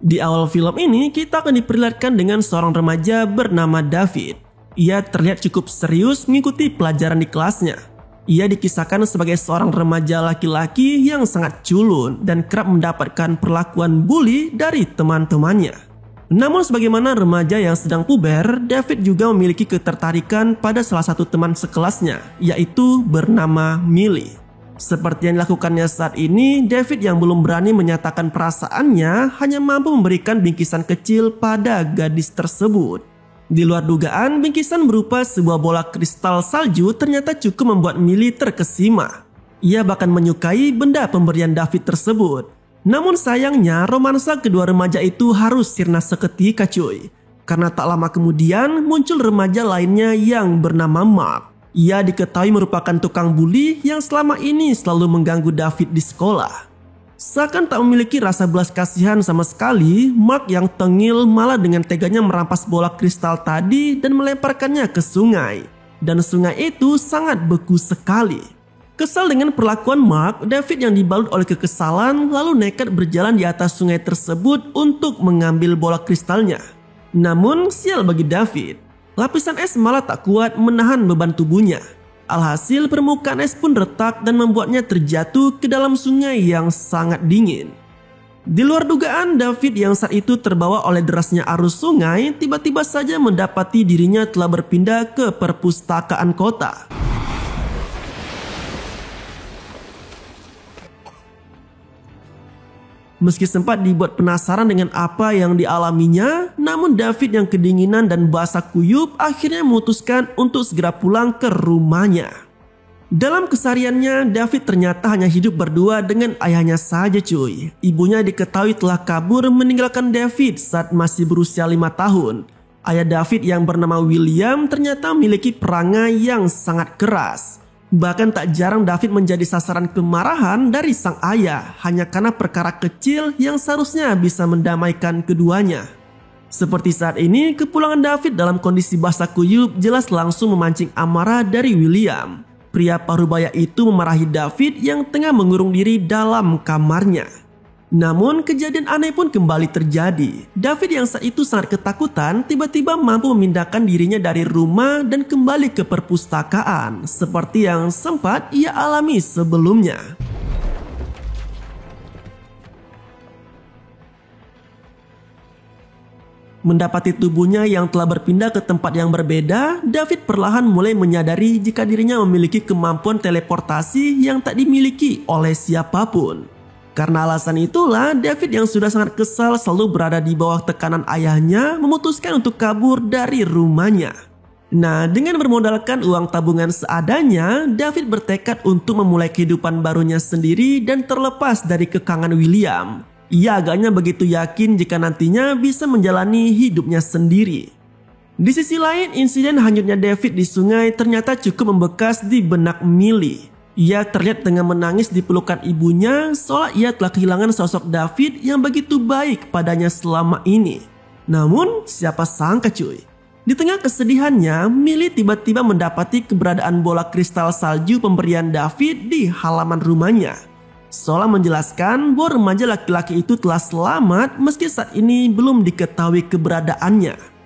Di awal film ini kita akan diperlihatkan dengan seorang remaja bernama David. Ia terlihat cukup serius mengikuti pelajaran di kelasnya. Ia dikisahkan sebagai seorang remaja laki-laki yang sangat culun dan kerap mendapatkan perlakuan bully dari teman-temannya. Namun sebagaimana remaja yang sedang puber, David juga memiliki ketertarikan pada salah satu teman sekelasnya, yaitu bernama Millie. Seperti yang dilakukannya saat ini, David yang belum berani menyatakan perasaannya hanya mampu memberikan bingkisan kecil pada gadis tersebut. Di luar dugaan, bingkisan berupa sebuah bola kristal salju ternyata cukup membuat Millie terkesima. Ia bahkan menyukai benda pemberian David tersebut. Namun sayangnya romansa kedua remaja itu harus sirna seketika cuy. Karena tak lama kemudian muncul remaja lainnya yang bernama Mark. Ia diketahui merupakan tukang bully yang selama ini selalu mengganggu David di sekolah. Seakan tak memiliki rasa belas kasihan sama sekali, Mark yang tengil malah dengan teganya merampas bola kristal tadi dan melemparkannya ke sungai. Dan sungai itu sangat beku sekali. Kesal dengan perlakuan Mark, David yang dibalut oleh kekesalan lalu nekat berjalan di atas sungai tersebut untuk mengambil bola kristalnya. Namun sial bagi David, lapisan es malah tak kuat menahan beban tubuhnya. Alhasil permukaan es pun retak dan membuatnya terjatuh ke dalam sungai yang sangat dingin. Di luar dugaan, David yang saat itu terbawa oleh derasnya arus sungai tiba-tiba saja mendapati dirinya telah berpindah ke perpustakaan kota. Meski sempat dibuat penasaran dengan apa yang dialaminya, namun David yang kedinginan dan basah kuyup akhirnya memutuskan untuk segera pulang ke rumahnya. Dalam kesehariannya, David ternyata hanya hidup berdua dengan ayahnya saja cuy. Ibunya diketahui telah kabur meninggalkan David saat masih berusia 5 tahun. Ayah David yang bernama William ternyata memiliki perangai yang sangat keras. Bahkan tak jarang David menjadi sasaran kemarahan dari sang ayah hanya karena perkara kecil yang seharusnya bisa mendamaikan keduanya. Seperti saat ini, kepulangan David dalam kondisi basah kuyup jelas langsung memancing amarah dari William. Pria parubaya itu memarahi David yang tengah mengurung diri dalam kamarnya. Namun kejadian aneh pun kembali terjadi. David yang saat itu sangat ketakutan tiba-tiba mampu memindahkan dirinya dari rumah dan kembali ke perpustakaan seperti yang sempat ia alami sebelumnya. Mendapati tubuhnya yang telah berpindah ke tempat yang berbeda, David perlahan mulai menyadari jika dirinya memiliki kemampuan teleportasi yang tak dimiliki oleh siapapun. Karena alasan itulah, David yang sudah sangat kesal selalu berada di bawah tekanan ayahnya memutuskan untuk kabur dari rumahnya. Nah, dengan bermodalkan uang tabungan seadanya, David bertekad untuk memulai kehidupan barunya sendiri dan terlepas dari kekangan William. Ia agaknya begitu yakin jika nantinya bisa menjalani hidupnya sendiri. Di sisi lain, insiden hanyutnya David di sungai ternyata cukup membekas di benak Millie. Ia terlihat tengah menangis di pelukan ibunya seolah ia telah kehilangan sosok David yang begitu baik padanya selama ini. Namun siapa sangka cuy, di tengah kesedihannya Millie tiba-tiba mendapati keberadaan bola kristal salju pemberian David di halaman rumahnya. Seolah menjelaskan bahwa remaja laki-laki itu telah selamat meski saat ini belum diketahui keberadaannya.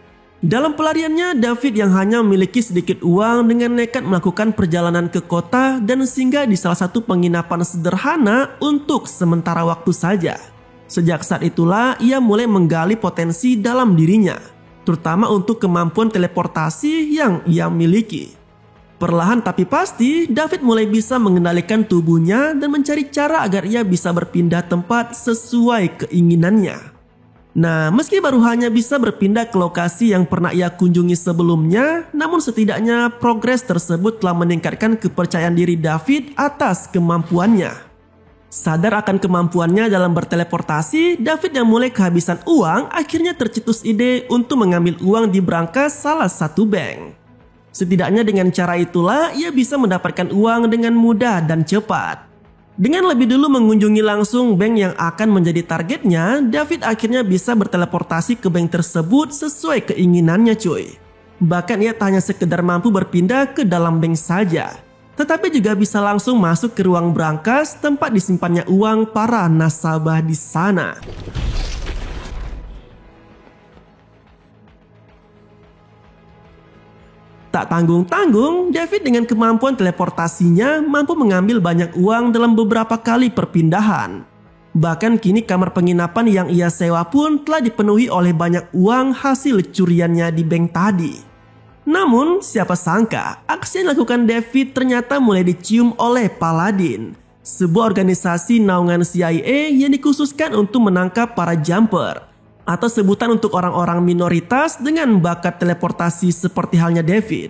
Dalam pelariannya, David yang hanya memiliki sedikit uang dengan nekat melakukan perjalanan ke kota dan singgah di salah satu penginapan sederhana untuk sementara waktu saja. Sejak saat itulah ia mulai menggali potensi dalam dirinya, terutama untuk kemampuan teleportasi yang ia miliki. Perlahan tapi pasti, David mulai bisa mengendalikan tubuhnya dan mencari cara agar ia bisa berpindah tempat sesuai keinginannya. Nah, meski baru hanya bisa berpindah ke lokasi yang pernah ia kunjungi sebelumnya, namun setidaknya progres tersebut telah meningkatkan kepercayaan diri David atas kemampuannya. Sadar akan kemampuannya dalam berteleportasi, David yang mulai kehabisan uang akhirnya tercetus ide untuk mengambil uang di brankas salah satu bank. Setidaknya dengan cara itulah ia bisa mendapatkan uang dengan mudah dan cepat. Dengan lebih dulu mengunjungi langsung bank yang akan menjadi targetnya, David akhirnya bisa berteleportasi ke bank tersebut sesuai keinginannya cuy. Bahkan ia tak hanya sekedar mampu berpindah ke dalam bank saja, tetapi juga bisa langsung masuk ke ruang brankas tempat disimpannya uang para nasabah di sana. Tak tanggung-tanggung, David dengan kemampuan teleportasinya mampu mengambil banyak uang dalam beberapa kali perpindahan. Bahkan kini kamar penginapan yang ia sewa pun telah dipenuhi oleh banyak uang hasil curiannya di bank tadi. Namun, siapa sangka aksi yang dilakukan David ternyata mulai dicium oleh Paladin, sebuah organisasi naungan CIA yang dikhususkan untuk menangkap para jumper, atau sebutan untuk orang-orang minoritas dengan bakat teleportasi seperti halnya David.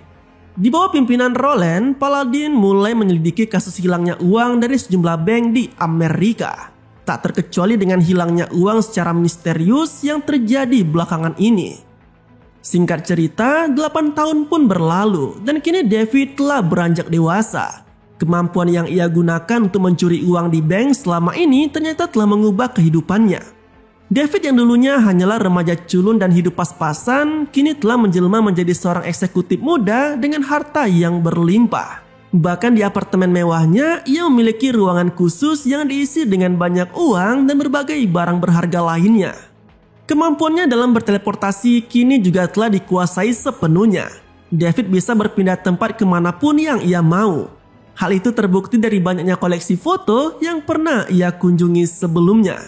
Di bawah pimpinan Roland, Paladin mulai menyelidiki kasus hilangnya uang dari sejumlah bank di Amerika. Tak terkecuali dengan hilangnya uang secara misterius yang terjadi belakangan ini. Singkat cerita, 8 tahun pun berlalu dan kini David telah beranjak dewasa. Kemampuan yang ia gunakan untuk mencuri uang di bank selama ini ternyata telah mengubah kehidupannya. David yang dulunya hanyalah remaja culun dan hidup pas-pasan, kini telah menjelma menjadi seorang eksekutif muda dengan harta yang berlimpah. Bahkan di apartemen mewahnya, ia memiliki ruangan khusus yang diisi dengan banyak uang dan berbagai barang berharga lainnya. Kemampuannya dalam berteleportasi kini juga telah dikuasai sepenuhnya. David bisa berpindah tempat kemanapun yang ia mau. Hal itu terbukti dari banyaknya koleksi foto yang pernah ia kunjungi sebelumnya.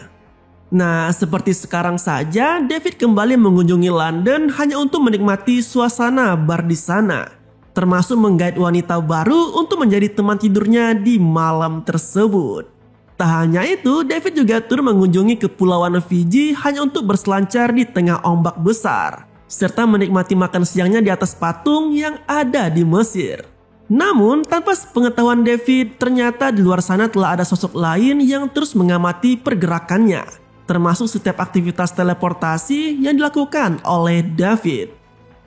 Nah, seperti sekarang saja, David kembali mengunjungi London hanya untuk menikmati suasana bar di sana, termasuk menggait wanita baru untuk menjadi teman tidurnya di malam tersebut. Tak hanya itu, David juga turut mengunjungi Kepulauan Fiji hanya untuk berselancar di tengah ombak besar, serta menikmati makan siangnya di atas patung yang ada di Mesir. Namun, tanpa sepengetahuan David, ternyata di luar sana telah ada sosok lain yang terus mengamati pergerakannya, termasuk setiap aktivitas teleportasi yang dilakukan oleh David.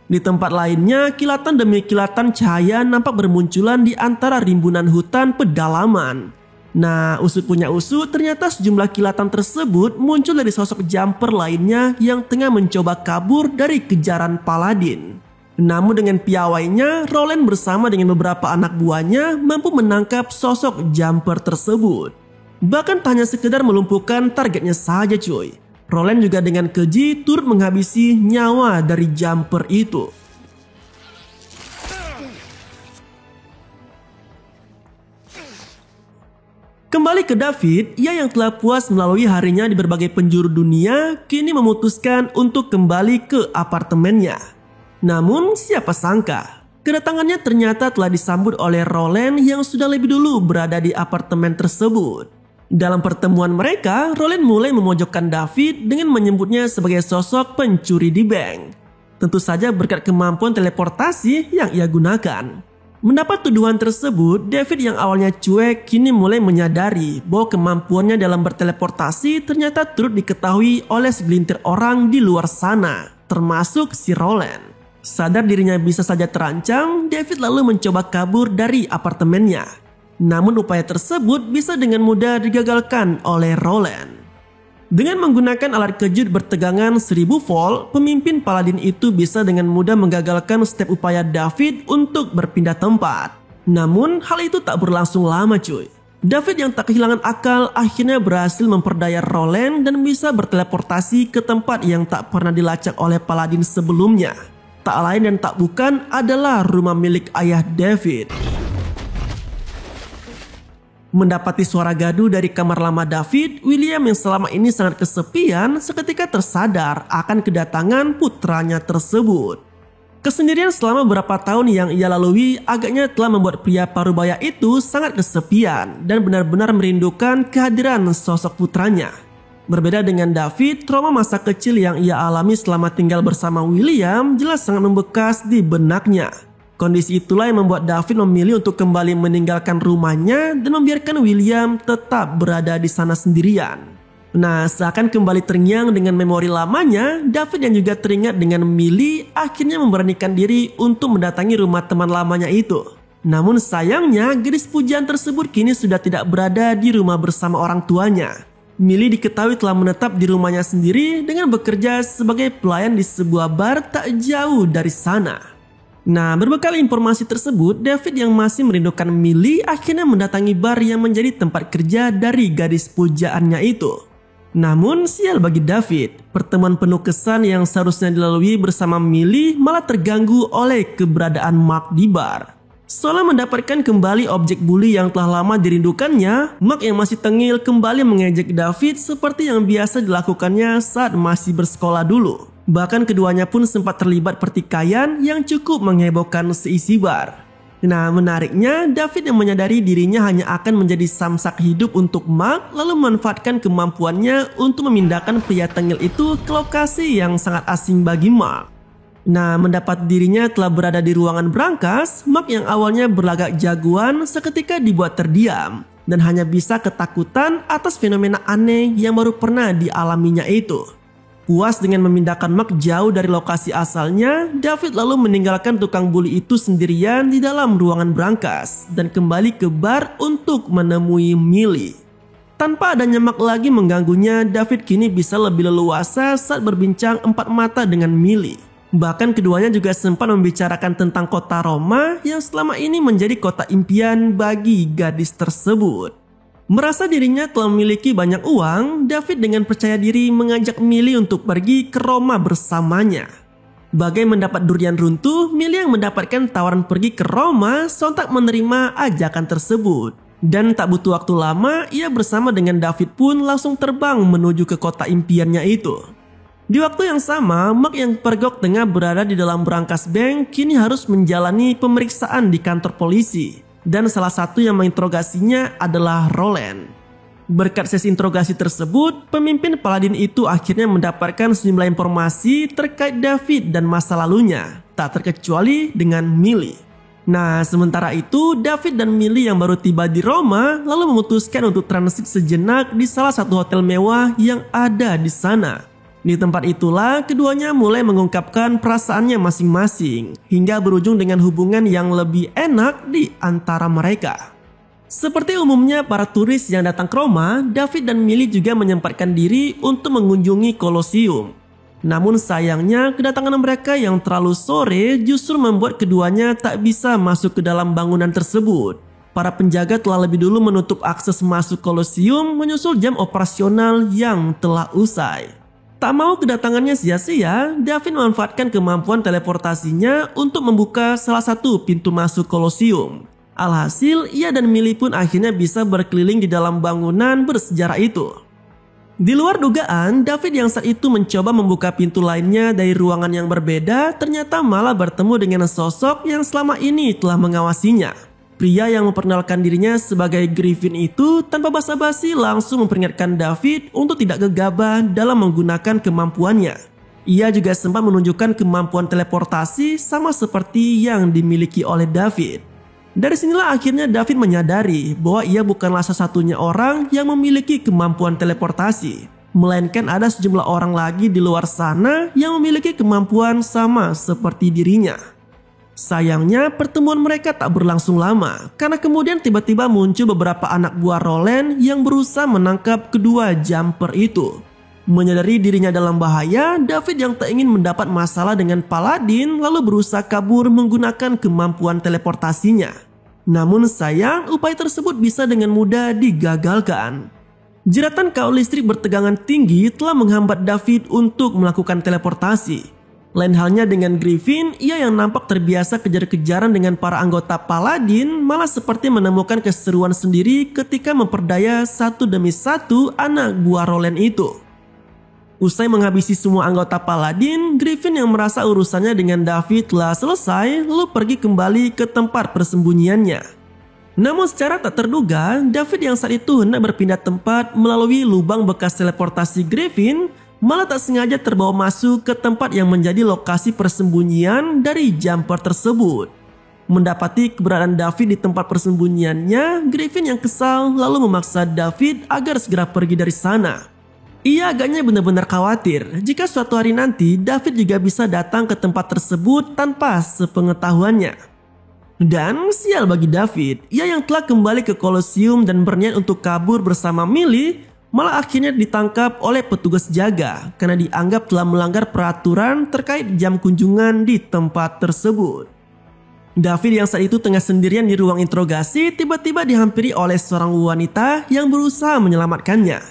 Di tempat lainnya, kilatan demi kilatan cahaya nampak bermunculan di antara rimbunan hutan pedalaman. Nah, usut punya usut, ternyata sejumlah kilatan tersebut muncul dari sosok jumper lainnya yang tengah mencoba kabur dari kejaran Paladin. Namun dengan piawainya, Roland bersama dengan beberapa anak buahnya mampu menangkap sosok jumper tersebut. Bahkan tak hanya sekedar melumpuhkan targetnya saja cuy. Roland juga dengan keji turut menghabisi nyawa dari jumper itu. Kembali ke David, ia yang telah puas melalui harinya di berbagai penjuru dunia, kini memutuskan untuk kembali ke apartemennya. Namun siapa sangka, kedatangannya ternyata telah disambut oleh Roland yang sudah lebih dulu berada di apartemen tersebut. Dalam pertemuan mereka, Roland mulai memojokkan David dengan menyebutnya sebagai sosok pencuri di bank. Tentu saja berkat kemampuan teleportasi yang ia gunakan. Mendapat tuduhan tersebut, David yang awalnya cuek kini mulai menyadari bahwa kemampuannya dalam berteleportasi ternyata turut diketahui oleh segelintir orang di luar sana, termasuk si Roland. Sadar dirinya bisa saja terancam, David lalu mencoba kabur dari apartemennya. Namun upaya tersebut bisa dengan mudah digagalkan oleh Roland. Dengan menggunakan alat kejut bertegangan 1000 volt, pemimpin Paladin itu bisa dengan mudah menggagalkan setiap upaya David untuk berpindah tempat. Namun hal itu tak berlangsung lama cuy. David yang tak kehilangan akal akhirnya berhasil memperdaya Roland dan bisa berteleportasi ke tempat yang tak pernah dilacak oleh Paladin sebelumnya. Tak lain dan tak bukan adalah rumah milik ayah David. Mendapati suara gaduh dari kamar lama David, William yang selama ini sangat kesepian seketika tersadar akan kedatangan putranya tersebut. Kesendirian selama beberapa tahun yang ia lalui agaknya telah membuat pria parubaya itu sangat kesepian dan benar-benar merindukan kehadiran sosok putranya. Berbeda dengan David, trauma masa kecil yang ia alami selama tinggal bersama William jelas sangat membekas di benaknya. Kondisi itulah yang membuat David memilih untuk kembali meninggalkan rumahnya dan membiarkan William tetap berada di sana sendirian. Nah, seakan kembali terngiang dengan memori lamanya, David yang juga teringat dengan Millie akhirnya memberanikan diri untuk mendatangi rumah teman lamanya itu. Namun sayangnya, gadis pujian tersebut kini sudah tidak berada di rumah bersama orang tuanya. Millie diketahui telah menetap di rumahnya sendiri dengan bekerja sebagai pelayan di sebuah bar tak jauh dari sana. Nah, berbekal informasi tersebut, David yang masih merindukan Millie akhirnya mendatangi bar yang menjadi tempat kerja dari gadis pujaannya itu. Namun sial bagi David, pertemuan penuh kesan yang seharusnya dilalui bersama Millie malah terganggu oleh keberadaan Mark di bar. Setelah mendapatkan kembali objek bully yang telah lama dirindukannya, Mark yang masih tengil kembali mengejek David seperti yang biasa dilakukannya saat masih bersekolah dulu. Bahkan keduanya pun sempat terlibat pertikaian yang cukup menghebohkan seisi bar. Nah, menariknya, David yang menyadari dirinya hanya akan menjadi samsak hidup untuk Mark, lalu memanfaatkan kemampuannya untuk memindahkan pria tengil itu ke lokasi yang sangat asing bagi Mark. Nah, mendapat dirinya telah berada di ruangan berangkas, Mark yang awalnya berlagak jagoan seketika dibuat terdiam dan hanya bisa ketakutan atas fenomena aneh yang baru pernah dialaminya itu. Puas dengan memindahkan Mark jauh dari lokasi asalnya, David lalu meninggalkan tukang bully itu sendirian di dalam ruangan berangkas dan kembali ke bar untuk menemui Millie. Tanpa adanya Mark lagi mengganggunya, David kini bisa lebih leluasa saat berbincang empat mata dengan Millie. Bahkan keduanya juga sempat membicarakan tentang kota Roma yang selama ini menjadi kota impian bagi gadis tersebut. Merasa dirinya telah memiliki banyak uang, David dengan percaya diri mengajak Millie untuk pergi ke Roma bersamanya. Bagai mendapat durian runtuh, Millie yang mendapatkan tawaran pergi ke Roma sontak menerima ajakan tersebut. Dan tak butuh waktu lama, ia bersama dengan David pun langsung terbang menuju ke kota impiannya itu. Di waktu yang sama, Mark yang pergok tengah berada di dalam berangkas bank kini harus menjalani pemeriksaan di kantor polisi. Dan salah satu yang menginterogasinya adalah Roland. Berkat sesi interogasi tersebut, pemimpin Paladin itu akhirnya mendapatkan sejumlah informasi terkait David dan masa lalunya, tak terkecuali dengan Millie. Nah, sementara itu David dan Millie yang baru tiba di Roma lalu memutuskan untuk transit sejenak di salah satu hotel mewah yang ada di sana. Di tempat itulah keduanya mulai mengungkapkan perasaannya masing-masing hingga berujung dengan hubungan yang lebih enak di antara mereka. Seperti umumnya para turis yang datang ke Roma, David dan Millie juga menyempatkan diri untuk mengunjungi Kolosium. Namun sayangnya kedatangan mereka yang terlalu sore justru membuat keduanya tak bisa masuk ke dalam bangunan tersebut. Para penjaga telah lebih dulu menutup akses masuk Kolosium menyusul jam operasional yang telah usai. Tak mau kedatangannya sia-sia, David memanfaatkan kemampuan teleportasinya untuk membuka salah satu pintu masuk Kolosium. Alhasil, ia dan Millie pun akhirnya bisa berkeliling di dalam bangunan bersejarah itu. Di luar dugaan, David yang saat itu mencoba membuka pintu lainnya dari ruangan yang berbeda ternyata malah bertemu dengan sosok yang selama ini telah mengawasinya. Pria yang memperkenalkan dirinya sebagai Griffin itu tanpa basa-basi langsung memperingatkan David untuk tidak gegabah dalam menggunakan kemampuannya. Ia juga sempat menunjukkan kemampuan teleportasi sama seperti yang dimiliki oleh David. Dari sinilah akhirnya David menyadari bahwa ia bukanlah satu-satunya orang yang memiliki kemampuan teleportasi, melainkan ada sejumlah orang lagi di luar sana yang memiliki kemampuan sama seperti dirinya. Sayangnya pertemuan mereka tak berlangsung lama karena kemudian tiba-tiba muncul beberapa anak buah Roland yang berusaha menangkap kedua jumper itu. Menyadari dirinya dalam bahaya, David yang tak ingin mendapat masalah dengan Paladin lalu berusaha kabur menggunakan kemampuan teleportasinya. Namun sayang, upaya tersebut bisa dengan mudah digagalkan. Jeratan kawat listrik bertegangan tinggi telah menghambat David untuk melakukan teleportasi. Lain halnya dengan Griffin, ia yang nampak terbiasa kejar-kejaran dengan para anggota Paladin malah seperti menemukan keseruan sendiri ketika memperdaya satu demi satu anak buah Roland itu. Usai menghabisi semua anggota Paladin, Griffin yang merasa urusannya dengan David telah selesai lalu pergi kembali ke tempat persembunyiannya. Namun secara tak terduga, David yang saat itu hendak berpindah tempat melalui lubang bekas teleportasi Griffin malah tak sengaja terbawa masuk ke tempat yang menjadi lokasi persembunyian dari jumper tersebut. Mendapati keberadaan David di tempat persembunyiannya, Griffin yang kesal lalu memaksa David agar segera pergi dari sana. Ia agaknya benar-benar khawatir jika suatu hari nanti David juga bisa datang ke tempat tersebut tanpa sepengetahuannya. Dan sial bagi David, ia yang telah kembali ke Kolosium dan berniat untuk kabur bersama Millie malah akhirnya ditangkap oleh petugas jaga karena dianggap telah melanggar peraturan terkait jam kunjungan di tempat tersebut. David yang saat itu tengah sendirian di ruang interogasi tiba-tiba dihampiri oleh seorang wanita yang berusaha menyelamatkannya.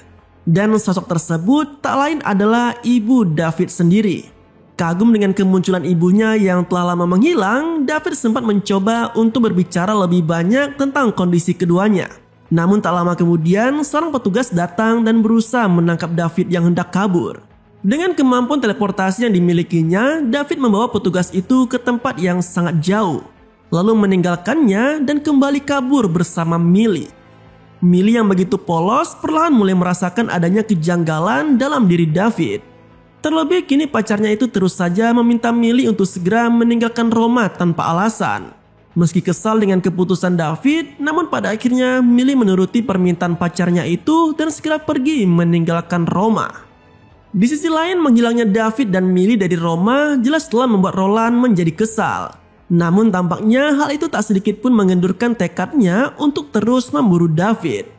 Dan sosok tersebut tak lain adalah ibu David sendiri. Kagum dengan kemunculan ibunya yang telah lama menghilang, David sempat mencoba untuk berbicara lebih banyak tentang kondisi keduanya. Namun tak lama kemudian, seorang petugas datang dan berusaha menangkap David yang hendak kabur. Dengan kemampuan teleportasi yang dimilikinya, David membawa petugas itu ke tempat yang sangat jauh, lalu meninggalkannya dan kembali kabur bersama Millie. Millie yang begitu polos perlahan mulai merasakan adanya kejanggalan dalam diri David. Terlebih kini pacarnya itu terus saja meminta Millie untuk segera meninggalkan Roma tanpa alasan. Meski kesal dengan keputusan David, namun pada akhirnya Millie menuruti permintaan pacarnya itu dan segera pergi meninggalkan Roma. Di sisi lain, menghilangnya David dan Millie dari Roma jelas telah membuat Roland menjadi kesal. Namun tampaknya hal itu tak sedikit pun mengendurkan tekadnya untuk terus memburu David.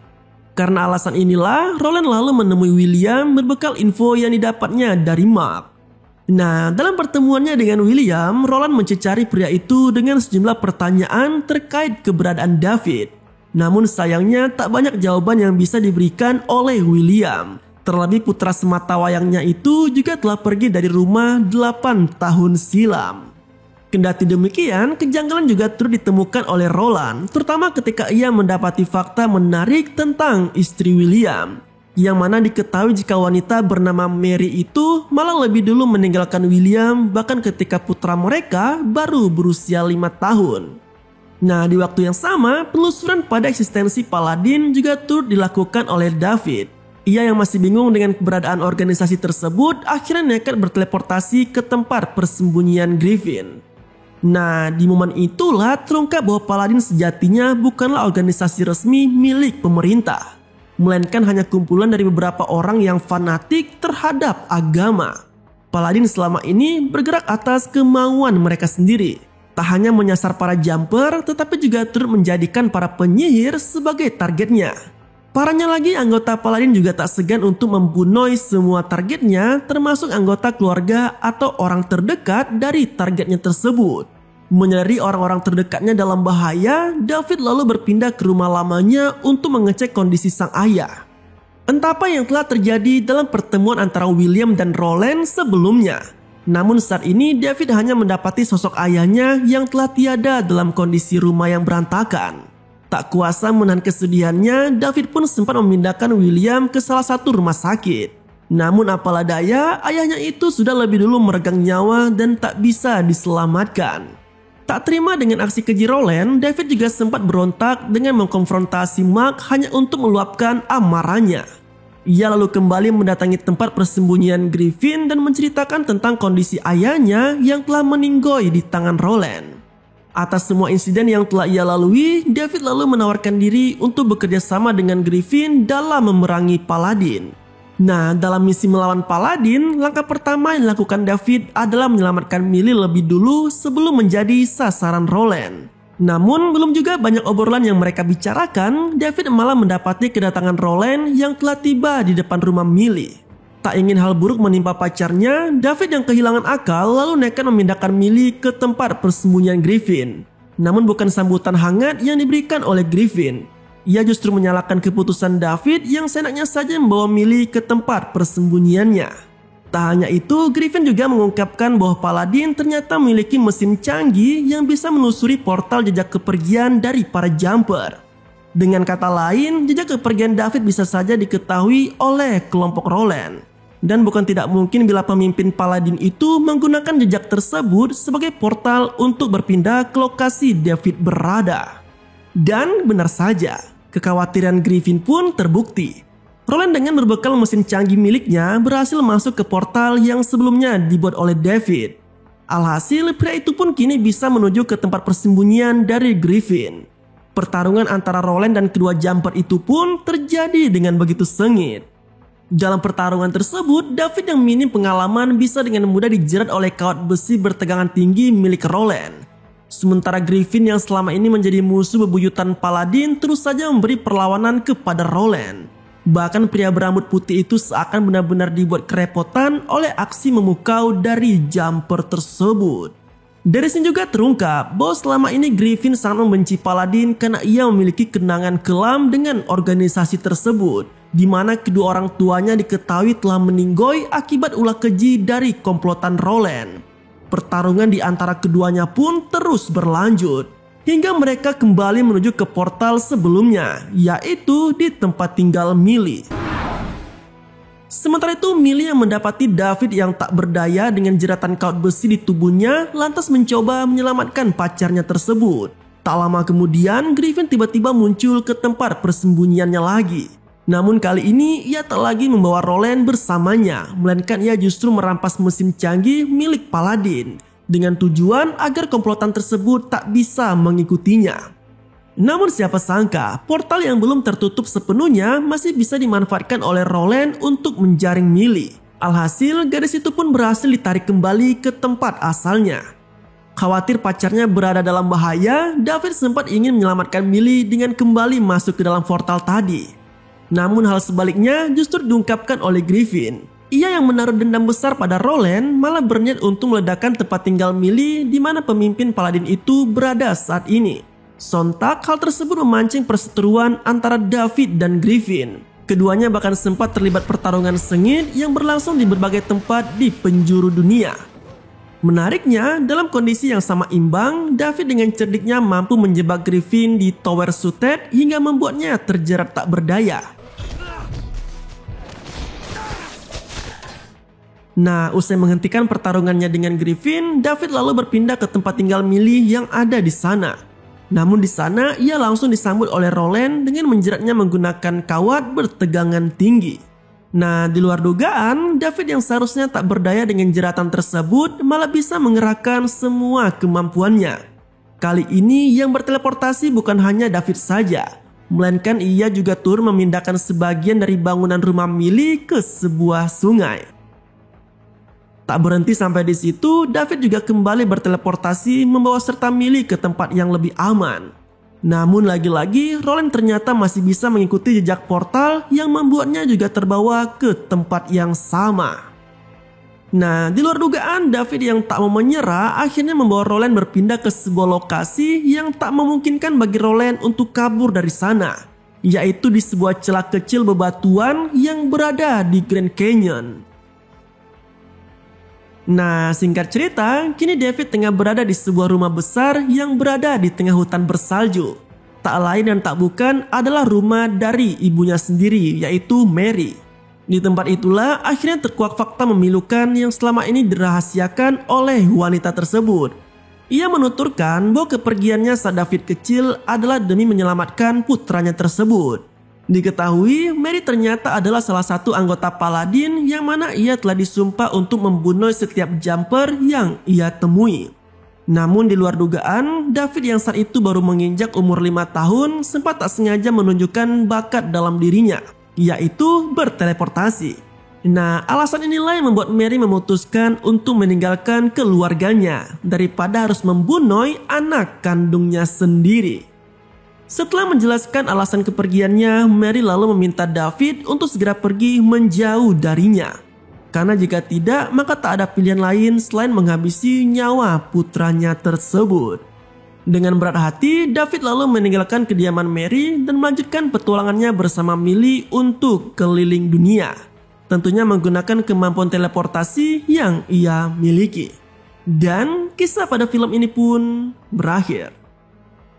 Karena alasan inilah, Roland lalu menemui William berbekal info yang didapatnya dari Mark. Nah, dalam pertemuannya dengan William, Roland mencecari pria itu dengan sejumlah pertanyaan terkait keberadaan David. Namun sayangnya tak banyak jawaban yang bisa diberikan oleh William. Terlebih putra sematawayangnya itu juga telah pergi dari rumah 8 tahun silam. Kendati demikian, kejanggalan juga turut ditemukan oleh Roland, terutama ketika ia mendapati fakta menarik tentang istri William, yang mana diketahui jika wanita bernama Mary itu malah lebih dulu meninggalkan William bahkan ketika putra mereka baru berusia 5 tahun. Nah, di waktu yang sama, penelusuran pada eksistensi Paladin juga turut dilakukan oleh David. Ia yang masih bingung dengan keberadaan organisasi tersebut akhirnya nekat berteleportasi ke tempat persembunyian Griffin. Nah, di momen itulah terungkap bahwa Paladin sejatinya bukanlah organisasi resmi milik pemerintah, melainkan hanya kumpulan dari beberapa orang yang fanatik terhadap agama. Paladin selama ini bergerak atas kemauan mereka sendiri. Tak hanya menyasar para jumper, tetapi juga turut menjadikan para penyihir sebagai targetnya. Parahnya lagi, anggota Paladin juga tak segan untuk membunuh semua targetnya, termasuk anggota keluarga atau orang terdekat dari targetnya tersebut. Menyadari orang-orang terdekatnya dalam bahaya, David lalu berpindah ke rumah lamanya untuk mengecek kondisi sang ayah. Entah apa yang telah terjadi dalam pertemuan antara William dan Roland sebelumnya. Namun saat ini David hanya mendapati sosok ayahnya yang telah tiada dalam kondisi rumah yang berantakan. Tak kuasa menahan kesedihannya, David pun sempat memindahkan William ke salah satu rumah sakit. Namun apalah daya, ayahnya itu sudah lebih dulu meregang nyawa dan tak bisa diselamatkan. Tak terima dengan aksi keji Roland, David juga sempat berontak dengan mengkonfrontasi Mark hanya untuk meluapkan amarahnya. Ia lalu kembali mendatangi tempat persembunyian Griffin dan menceritakan tentang kondisi ayahnya yang telah meninggoy di tangan Roland. Atas semua insiden yang telah ia lalui, David lalu menawarkan diri untuk bekerja sama dengan Griffin dalam memerangi Paladin. Nah, dalam misi melawan Paladin, langkah pertama yang dilakukan David adalah menyelamatkan Millie lebih dulu sebelum menjadi sasaran Roland. Namun, belum juga banyak obrolan yang mereka bicarakan, David malah mendapati kedatangan Roland yang telah tiba di depan rumah Millie. Tak ingin hal buruk menimpa pacarnya, David yang kehilangan akal lalu nekat memindahkan Millie ke tempat persembunyian Griffin. Namun bukan sambutan hangat yang diberikan oleh Griffin. Ia justru menyalahkan keputusan David yang seenaknya saja membawa Millie ke tempat persembunyiannya. Tak hanya itu, Griffin juga mengungkapkan bahwa Paladin ternyata memiliki mesin canggih yang bisa menelusuri portal jejak kepergian dari para jumper. Dengan kata lain, jejak kepergian David bisa saja diketahui oleh kelompok Roland. Dan bukan tidak mungkin bila pemimpin Paladin itu menggunakan jejak tersebut sebagai portal untuk berpindah ke lokasi David berada. Dan benar saja, kekhawatiran Griffin pun terbukti. Roland dengan berbekal mesin canggih miliknya berhasil masuk ke portal yang sebelumnya dibuat oleh David. Alhasil, pria itu pun kini bisa menuju ke tempat persembunyian dari Griffin. Pertarungan antara Roland dan kedua jumper itu pun terjadi dengan begitu sengit. Dalam pertarungan tersebut, David yang minim pengalaman bisa dengan mudah dijerat oleh kawat besi bertegangan tinggi milik Roland. Sementara Griffin yang selama ini menjadi musuh bebuyutan Paladin terus saja memberi perlawanan kepada Roland. Bahkan pria berambut putih itu seakan benar-benar dibuat kerepotan oleh aksi memukau dari jumper tersebut. Dari sini juga terungkap bahwa selama ini Griffin sangat membenci Paladin karena ia memiliki kenangan kelam dengan organisasi tersebut, di mana kedua orang tuanya diketahui telah meninggoy akibat ulah keji dari komplotan Roland. Pertarungan di antara keduanya pun terus berlanjut, hingga mereka kembali menuju ke portal sebelumnya, yaitu di tempat tinggal Millie. Sementara itu Millie yang mendapati David yang tak berdaya dengan jeratan kaut besi di tubuhnya lantas mencoba menyelamatkan pacarnya tersebut. Tak lama kemudian Griffin tiba-tiba muncul ke tempat persembunyiannya lagi. Namun kali ini ia tak lagi membawa Roland bersamanya, melainkan ia justru merampas mesin canggih milik Paladin dengan tujuan agar komplotan tersebut tak bisa mengikutinya. Namun siapa sangka portal yang belum tertutup sepenuhnya masih bisa dimanfaatkan oleh Roland untuk menjaring Millie. Alhasil gadis itu pun berhasil ditarik kembali ke tempat asalnya. Khawatir pacarnya berada dalam bahaya, David sempat ingin menyelamatkan Millie dengan kembali masuk ke dalam portal tadi. Namun hal sebaliknya justru diungkapkan oleh Griffin. Ia yang menaruh dendam besar pada Roland malah berniat untuk meledakkan tempat tinggal Millie di mana pemimpin Paladin itu berada saat ini. Sontak hal tersebut memancing perseteruan antara David dan Griffin. Keduanya bahkan sempat terlibat pertarungan sengit yang berlangsung di berbagai tempat di penjuru dunia. Menariknya, dalam kondisi yang sama imbang, David dengan cerdiknya mampu menjebak Griffin di Tower Sutet hingga membuatnya terjerat tak berdaya. Nah, usai menghentikan pertarungannya dengan Griffin, David lalu berpindah ke tempat tinggal Millie yang ada di sana. Namun di sana ia langsung disambut oleh Roland dengan menjeratnya menggunakan kawat bertegangan tinggi. Nah, di luar dugaan, David yang seharusnya tak berdaya dengan jeratan tersebut malah bisa mengerahkan semua kemampuannya. Kali ini yang berteleportasi bukan hanya David saja, melainkan ia juga turut memindahkan sebagian dari bangunan rumah Millie ke sebuah sungai. Tak berhenti sampai di situ, David juga kembali berteleportasi membawa serta Millie ke tempat yang lebih aman. Namun lagi-lagi Roland ternyata masih bisa mengikuti jejak portal yang membuatnya juga terbawa ke tempat yang sama. Nah, di luar dugaan, David yang tak mau menyerah akhirnya membawa Roland berpindah ke sebuah lokasi yang tak memungkinkan bagi Roland untuk kabur dari sana, yaitu di sebuah celah kecil bebatuan yang berada di Grand Canyon. Nah, singkat cerita, kini David tengah berada di sebuah rumah besar yang berada di tengah hutan bersalju. Tak lain dan tak bukan adalah rumah dari ibunya sendiri, yaitu Mary. Di tempat itulah akhirnya terkuak fakta memilukan yang selama ini dirahasiakan oleh wanita tersebut. Ia menuturkan bahwa kepergiannya saat David kecil adalah demi menyelamatkan putranya tersebut. Diketahui, Mary ternyata adalah salah satu anggota Paladin yang mana ia telah disumpah untuk membunuh setiap jumper yang ia temui. Namun di luar dugaan, David yang saat itu baru menginjak umur 5 tahun sempat tak sengaja menunjukkan bakat dalam dirinya, yaitu berteleportasi. Nah, alasan inilah yang membuat Mary memutuskan untuk meninggalkan keluarganya daripada harus membunuh anak kandungnya sendiri. Setelah menjelaskan alasan kepergiannya, Mary lalu meminta David untuk segera pergi menjauh darinya. Karena jika tidak, maka tak ada pilihan lain selain menghabisi nyawa putranya tersebut. Dengan berat hati, David lalu meninggalkan kediaman Mary dan melanjutkan petualangannya bersama Millie untuk keliling dunia. Tentunya menggunakan kemampuan teleportasi yang ia miliki. Dan kisah pada film ini pun berakhir.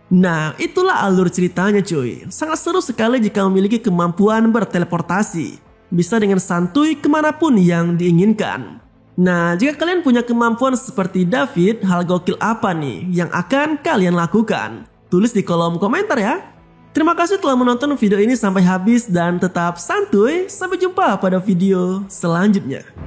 Nah, itulah alur ceritanya cuy. Sangat seru sekali jika memiliki kemampuan berteleportasi. Bisa dengan santuy kemanapun yang diinginkan. Nah, jika kalian punya kemampuan seperti David, hal gokil apa nih yang akan kalian lakukan? Tulis di kolom komentar ya. Terima kasih telah menonton video ini sampai habis dan tetap santuy. Sampai jumpa pada video selanjutnya.